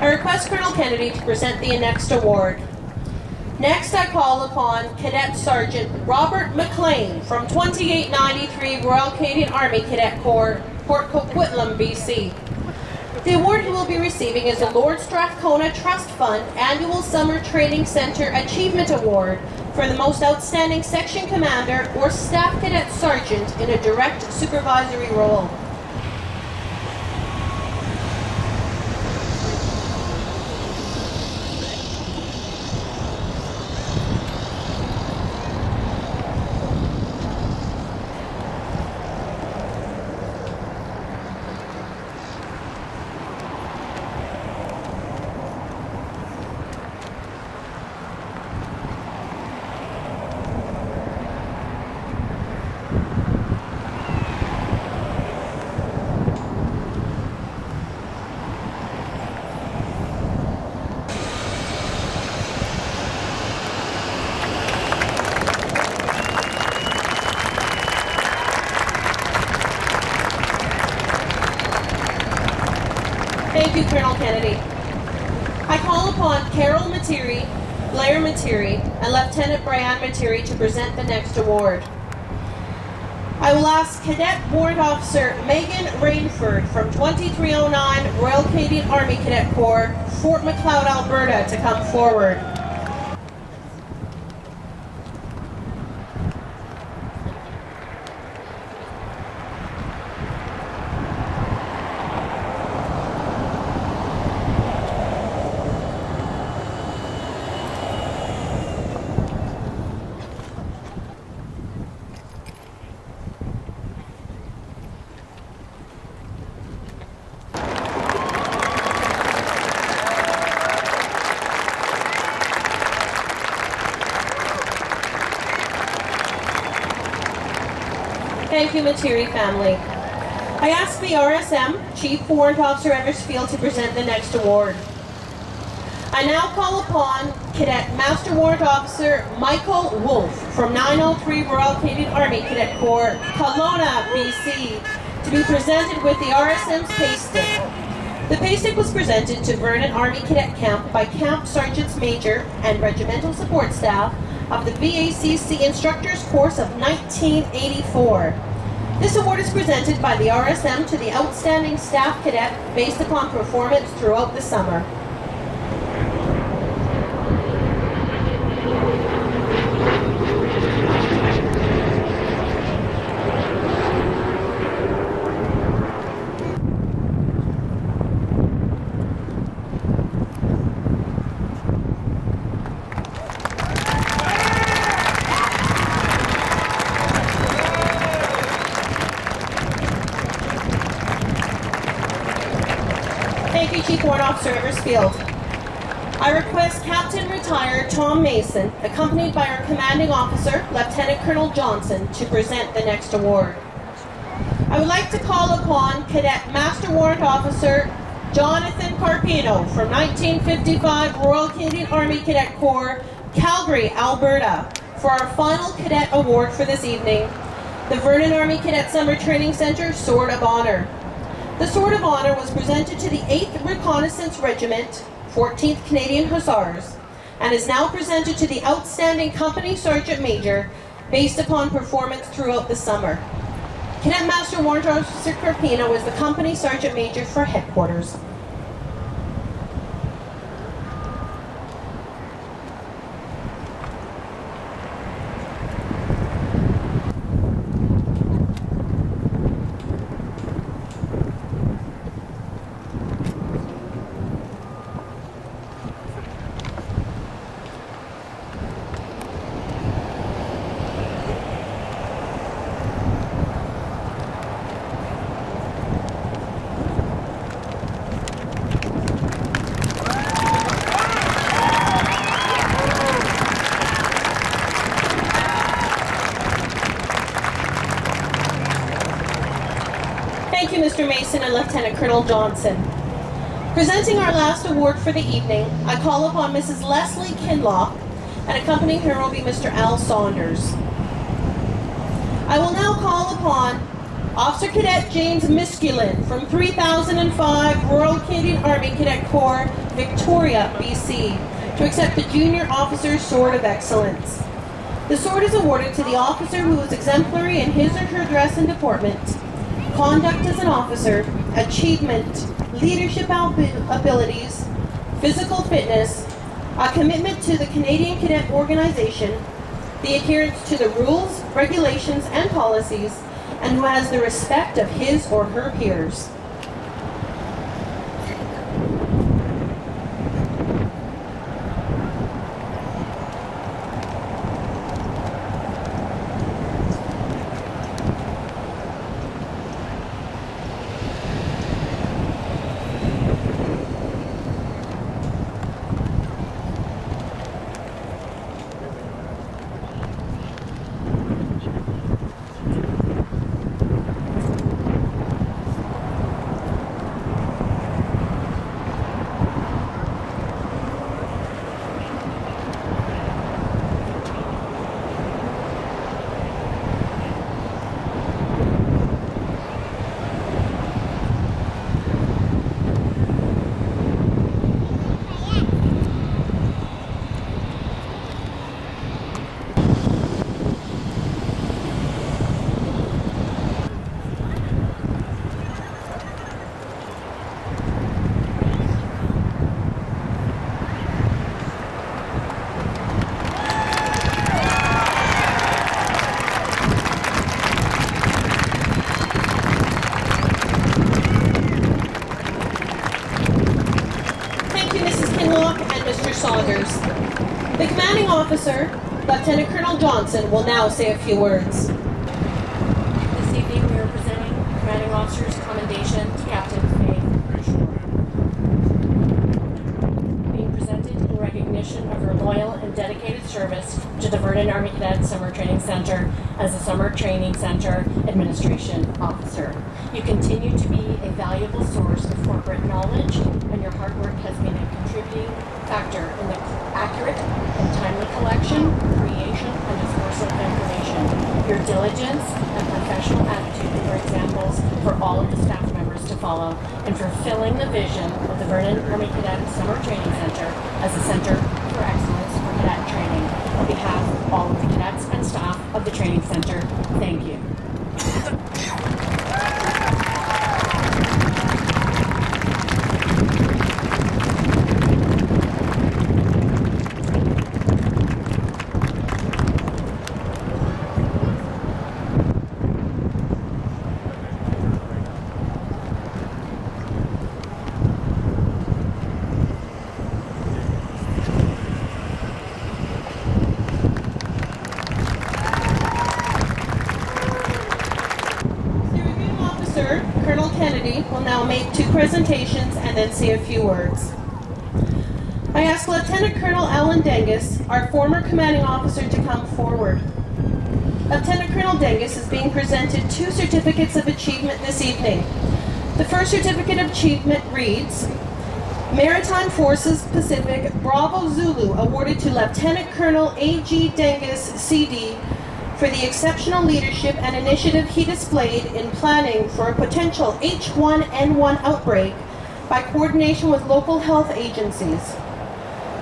I request Colonel Kennedy to present the annexed award. Next, I call upon Cadet Sergeant Robert McLean from 2893 Royal Canadian Army Cadet Corps, Port Coquitlam, BC. The award he will be receiving is the Lord Strathcona Trust Fund Annual Summer Training Center Achievement Award for the most outstanding section commander or staff cadet sergeant in a direct supervisory role. Thank you, Colonel Kennedy. I call upon Carol Materi, Blayne Materi, and Lieutenant Blayne Materi to present the next award. I will ask Cadet Warrant Officer Megan Rainford from 2309 Royal Canadian Army Cadet Corps, Fort McLeod, Alberta, to come forward. Thank you, Materi family. I ask the RSM, Chief Warrant Officer Eversfield, to present the next award. I now call upon Cadet Master Warrant Officer Michael Wolfe from 903 Royal Canadian Army Cadet Corps, Kelowna, BC, to be presented with the RSM's pay stick. The pay stick was presented to Vernon Army Cadet Camp by Camp Sergeants Major and Regimental Support Staff of the VACC Instructors Course of 1984. This award is presented by the RSM to the outstanding staff cadet based upon performance throughout the summer. Thank you, Chief Warrant Officer Eversfield. I request Captain Retired Tom Mason, accompanied by our Commanding Officer, Lieutenant Colonel Johnson, to present the next award. I would like to call upon Cadet Master Warrant Officer Jonathan Carpino from 1955 Royal Canadian Army Cadet Corps, Calgary, Alberta, for our final cadet award for this evening, the Vernon Army Cadet Summer Training Center Sword of Honor. The Sword of Honor was presented to the 8th Reconnaissance Regiment, 14th Canadian Hussars, and is now presented to the outstanding Company Sergeant Major based upon performance throughout the summer. Cadet Master Warrant Officer Carpino is the Company Sergeant Major for Headquarters. Thank you, Mr. Mason and Lieutenant Colonel Johnson. Presenting our last award for the evening, I call upon Mrs. Leslie Kinlock, and accompanying her will be Mr. Al Saunders. I will now call upon Officer Cadet James McLeod from 3005 Royal Canadian Army Cadet Corps, Victoria, BC, to accept the Junior Officer Sword of Excellence. The sword is awarded to the officer who is exemplary in his or her dress and deportment, conduct as an officer, achievement, leadership abilities, physical fitness, a commitment to the Canadian Cadet Organization, the adherence to the rules, regulations, and policies, and who has the respect of his or her peers. The commanding officer, Lieutenant Colonel Johnson, will now say a few words. This evening we are presenting Commanding Officer's Commendation to Captain Faye, being presented in recognition of her loyal and dedicated service to the Vernon Army Cadet Summer Training Center as a Summer Training Center Administration Officer. You continue to be a valuable source of corporate knowledge, and your hard work has been a contributing factor in the accurate and timely collection, creation, and dispersal of information. Your diligence and professional attitude are examples for all of the staff members to follow in fulfilling the vision of the Vernon Army Cadet Summer Training Center as a center for excellence for cadet training. On behalf of all of the cadets and staff of the training center, thank you. Will now make two presentations and then say a few words. I ask Lieutenant Colonel Alan Dengus, our former commanding officer, to come forward. Lieutenant Colonel Dengus is being presented two certificates of achievement this evening. The first certificate of achievement reads, Maritime Forces Pacific Bravo Zulu, awarded to Lieutenant Colonel A.G. Dengus, CD, for the exceptional leadership and initiative he displayed in planning for a potential H1N1 outbreak by coordination with local health agencies.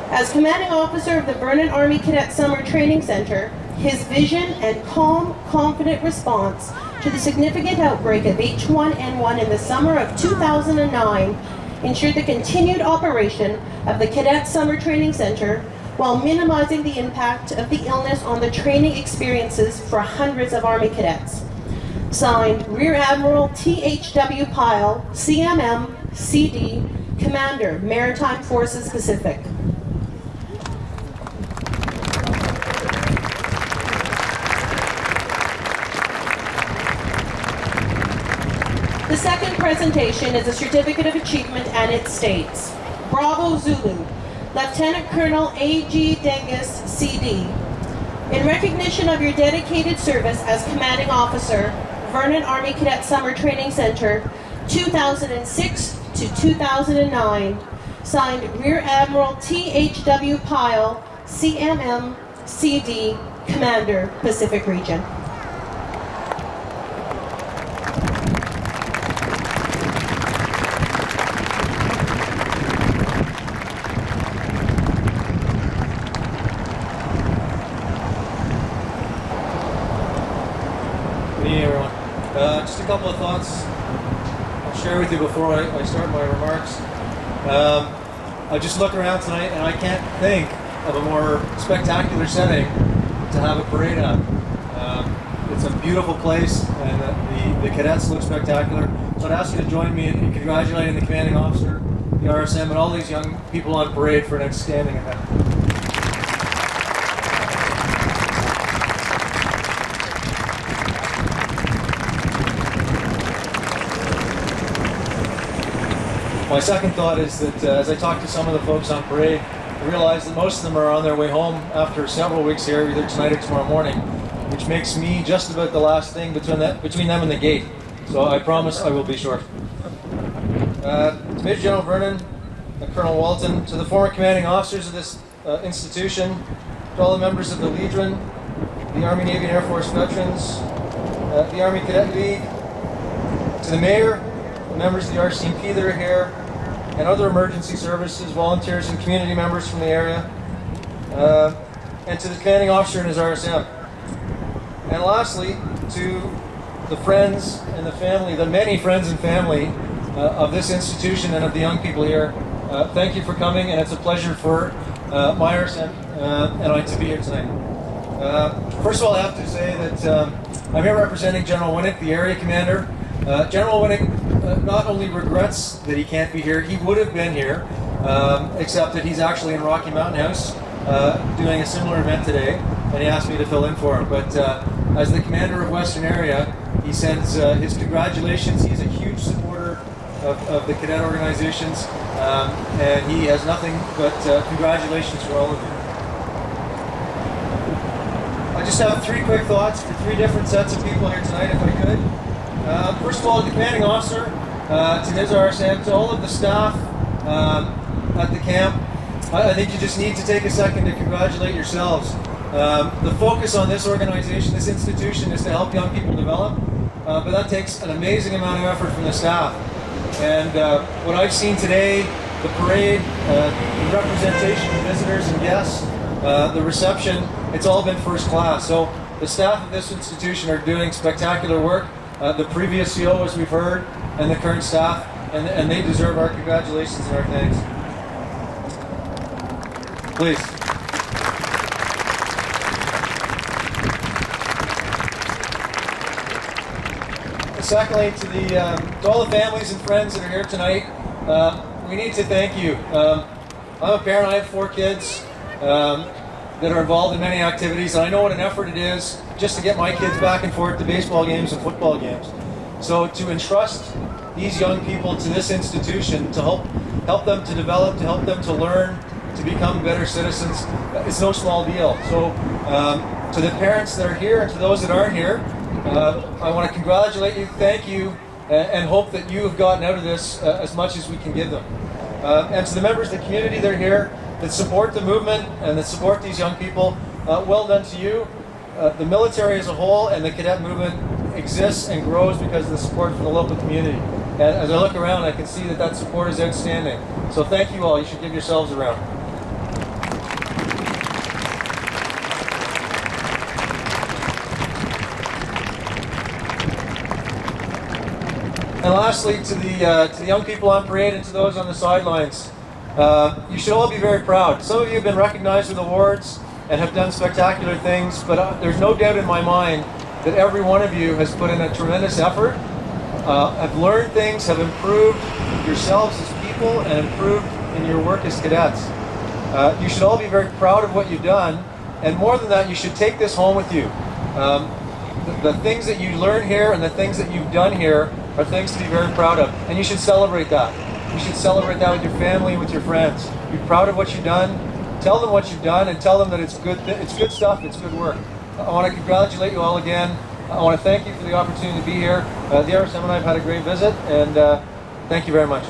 As commanding officer of the Vernon Army Cadet Summer Training Center, his vision and calm, confident response to the significant outbreak of H1N1 in the summer of 2009 ensured the continued operation of the Cadet Summer Training Center while minimizing the impact of the illness on the training experiences for hundreds of Army cadets. Signed, Rear Admiral T.H.W. Pyle, CMM, CD, Commander, Maritime Forces Pacific. The second presentation is a certificate of achievement, and it states, Bravo Zulu, Lieutenant Colonel A.G. Dengus, CD. In recognition of your dedicated service as Commanding Officer, Vernon Army Cadet Summer Training Center, 2006 to 2009, signed Rear Admiral T.H.W. Pyle, CMM, CD, Commander, Pacific Region. a couple of thoughts I'll share with you before I start my remarks. I just look around tonight and I can't think of a more spectacular setting to have a parade at. It's a beautiful place and the cadets look spectacular. So I'd ask you to join me in congratulating the commanding officer, the RSM, and all these young people on parade for an outstanding event. My second thought is that as I talk to some of the folks on parade, I realize that most of them are on their way home after several weeks here, either tonight or tomorrow morning, which makes me just about the last thing between them and the gate. So I promise I will be short. To Major General Vernon, Colonel Walton, to the former commanding officers of this institution, to all the members of the Legion, the Army, Navy, and Air Force veterans, the Army Cadet League, to the Mayor, the members of the RCACC that are here, and other emergency services, volunteers, and community members from the area, and to the commanding officer and his RSM. And lastly, to the friends and the family, the many friends and family of this institution and of the young people here, thank you for coming, and it's a pleasure for my RSM and I to be here tonight. First of all, I have to say that I'm here representing General Winnick, the area commander. General Winnick not only regrets that he can't be here, he would have been here, except that he's actually in Rocky Mountain House doing a similar event today, and he asked me to fill in for him. But as the commander of Western Area, he sends his congratulations. He's a huge supporter of the cadet organizations, and he has nothing but congratulations for all of you. I just have three quick thoughts for three different sets of people here tonight, if I could. First of all, the commanding officer, to his RSM, to all of the staff at the camp, I think you just need to take a second to congratulate yourselves. The focus on this organization, this institution, is to help young people develop, but that takes an amazing amount of effort from the staff. And what I've seen today, the parade, the representation of visitors and guests, the reception, it's all been first class. So the staff of this institution are doing spectacular work. The previous CO, as we've heard, and the current staff, and they deserve our congratulations and our thanks. Please. Secondly, to all the families and friends that are here tonight, we need to thank you. I'm a parent, I have 4 kids that are involved in many activities, and I know what an effort it is just to get my kids back and forth to baseball games and football games. So to entrust these young people to this institution, to help them to develop, to help them to learn, to become better citizens, it's no small deal. So to the parents that are here and to those that aren't here, I want to congratulate you, thank you, and hope that you have gotten out of this as much as we can give them. And to the members of the community that are here, that support the movement and that support these young people, well done to you. The military as a whole and the cadet movement exists and grows because of the support from the local community. And as I look around, I can see that that support is outstanding. So thank you all. You should give yourselves a round. And lastly, to the young people on parade and to those on the sidelines, you should all be very proud. Some of you have been recognized with awards and have done spectacular things, but there's no doubt in my mind that every one of you has put in a tremendous effort, have learned things, have improved yourselves as people, and improved in your work as cadets. You should all be very proud of what you've done, and more than that, you should take this home with you. The things that you learn here and the things that you've done here are things to be very proud of, and you should celebrate that. You should celebrate that with your family and with your friends. Be proud of what you've done. Tell them what you've done and tell them that it's good stuff, it's good work. I want to congratulate you all again. I want to thank you for the opportunity to be here. The RSM and I have had a great visit, and thank you very much.